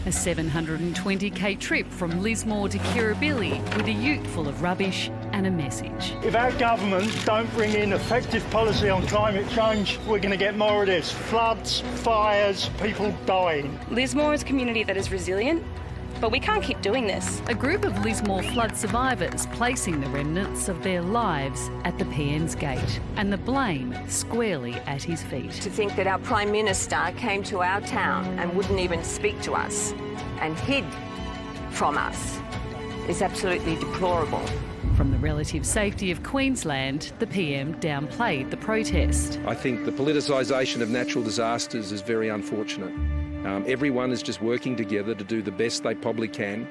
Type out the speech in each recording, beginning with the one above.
A 720k trip from Lismore to Kirribilli with a ute full of rubbish and a message. If our government don't bring in effective policy on climate change, we're going to get more of this. Floods, fires, people dying. Lismore is a community that is resilient, but we can't keep doing this. A group of Lismore flood survivors placing the remnants of their lives at the PM's gate and the blame squarely at his feet. To think that our Prime Minister came to our town and wouldn't even speak to us and hid from us is absolutely deplorable. From the relative safety of Queensland, the PM downplayed the protest. I think the politicisation of natural disasters is very unfortunate. Everyone is just working together to do the best they probably can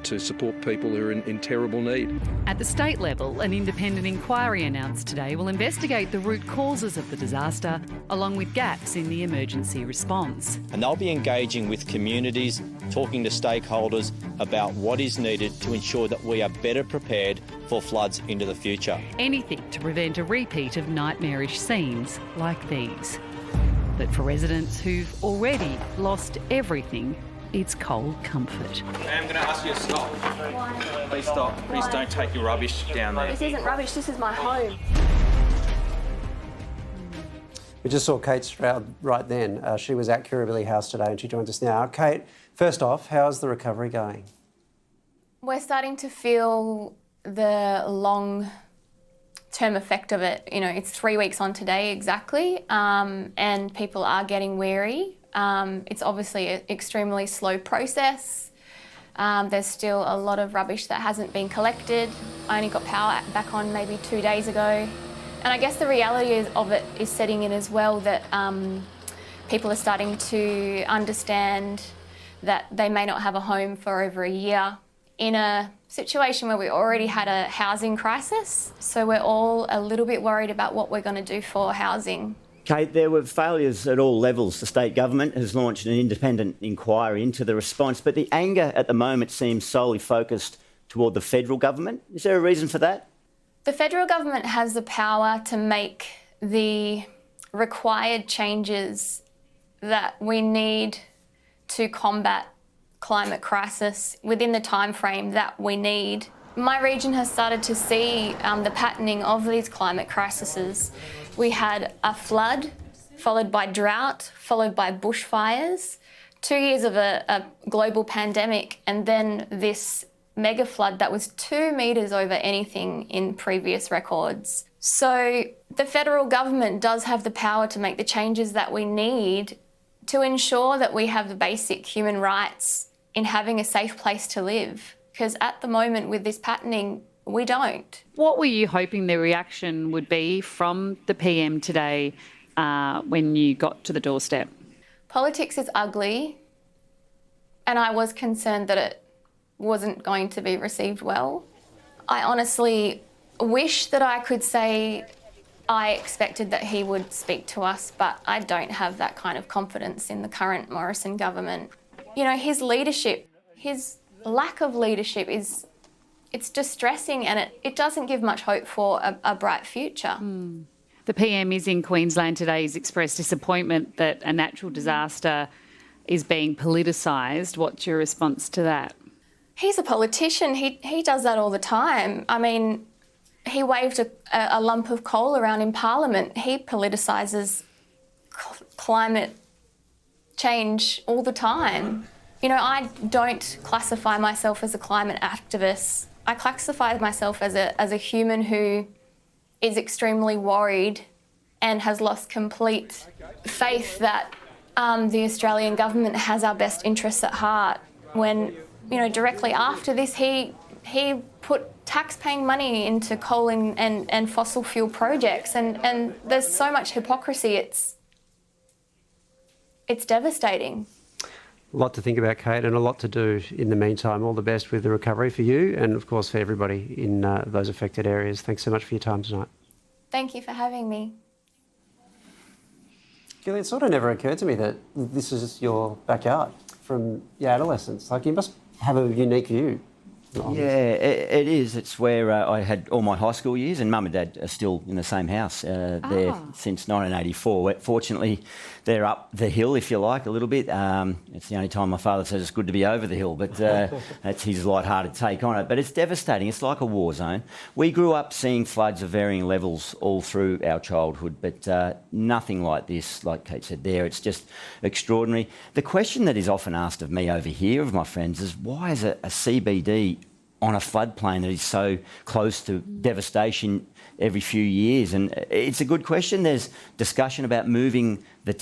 to support people who are in terrible need. At the state level, an independent inquiry announced today will investigate the root causes of the disaster, along with gaps in the emergency response. And they'll be engaging with communities, talking to stakeholders about what is needed to ensure that we are better prepared for floods into the future. Anything to prevent a repeat of nightmarish scenes like these. But for residents who've already lost everything, it's cold comfort. I'm going to ask you to stop. Please stop. Please don't take your rubbish down there. This isn't rubbish, this is my home. We just saw Kate Stoud right then. She was at Kirribilli House today and she joins us now. Kate, first off, how's the recovery going? We're starting to feel the long-term effect of it. You know, it's 3 weeks on today exactly, and people are getting weary. It's obviously an extremely slow process. There's still a lot of rubbish that hasn't been collected. I only got power back on maybe 2 days ago. And I guess the reality of it is setting in as well, that people are starting to understand that they may not have a home for over a year in a situation where we already had a housing crisis. So we're all a little bit worried about what we're going to do for housing. Kate, there were failures at all levels. The state government has launched an independent inquiry into the response, but the anger at the moment seems solely focused toward the federal government. Is there a reason for that? The federal government has the power to make the required changes that we need to combat climate crisis within the time frame that we need. My region has started to see the patterning of these climate crises. We had a flood, followed by drought, followed by bushfires, 2 years of a global pandemic, and then this mega flood that was 2 metres over anything in previous records. So the federal government does have the power to make the changes that we need to ensure that we have the basic human rights in having a safe place to live. Because at the moment with this patterning, we don't. What were you hoping the reaction would be from the PM today when you got to the doorstep? Politics is ugly, and I was concerned that it wasn't going to be received well. I honestly wish that I could say I expected that he would speak to us, but I don't have that kind of confidence in the current Morrison government. You know, his leadership, his lack of leadership it's distressing, and it doesn't give much hope for a bright future. The PM is in Queensland today. He's expressed disappointment that a natural disaster is being politicised. What's your response to that? He's a politician. He does that all the time. I mean, he waved a lump of coal around in Parliament. He politicises climate change all the time. You know, I don't classify myself as a climate activist. I classify myself as a human who is extremely worried and has lost complete faith that the Australian government has our best interests at heart. When, you know, directly after this, he put tax-paying money into coal and fossil fuel projects, and there's so much hypocrisy, it's devastating. A lot to think about, Kate, and a lot to do in the meantime. All the best with the recovery for you and, of course, for everybody in those affected areas. Thanks so much for your time tonight. Thank you for having me. Gilly, it sort of never occurred to me that this is your backyard from your adolescence. Like, you must have a unique view It is. It's where I had all my high school years, and Mum and Dad are still in the same house there since 1984. Fortunately, they're up the hill, if you like, a little bit. It's the only time my father says it's good to be over the hill, but that's his light-hearted take on it. But it's devastating. It's like a war zone. We grew up seeing floods of varying levels all through our childhood, but nothing like this, like Kate said there. It's just extraordinary. The question that is often asked of me over here, of my friends, is why is a CBD on a floodplain that is so close to devastation every few years? And it's a good question. There's discussion about moving the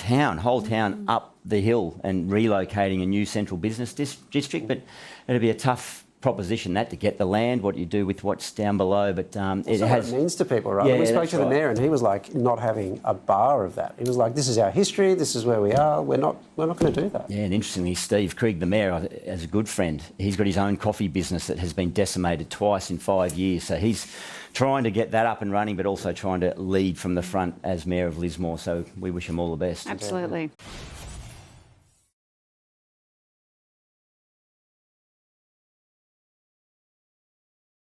whole town up the hill and relocating a new central business district, but it'll be a tough proposition that to get the land, what you do with what's down below, but it has... what it means to people, right? Yeah, we spoke to the right. mayor and he was like not having a bar of that. He was like, this is our history, this is where we are, we're not going to do that. Yeah, and interestingly, Steve Krigg, the mayor, as a good friend, he's got his own coffee business that has been decimated twice in 5 years, so he's trying to get that up and running, but also trying to lead from the front as mayor of Lismore, so we wish him all the best. Absolutely.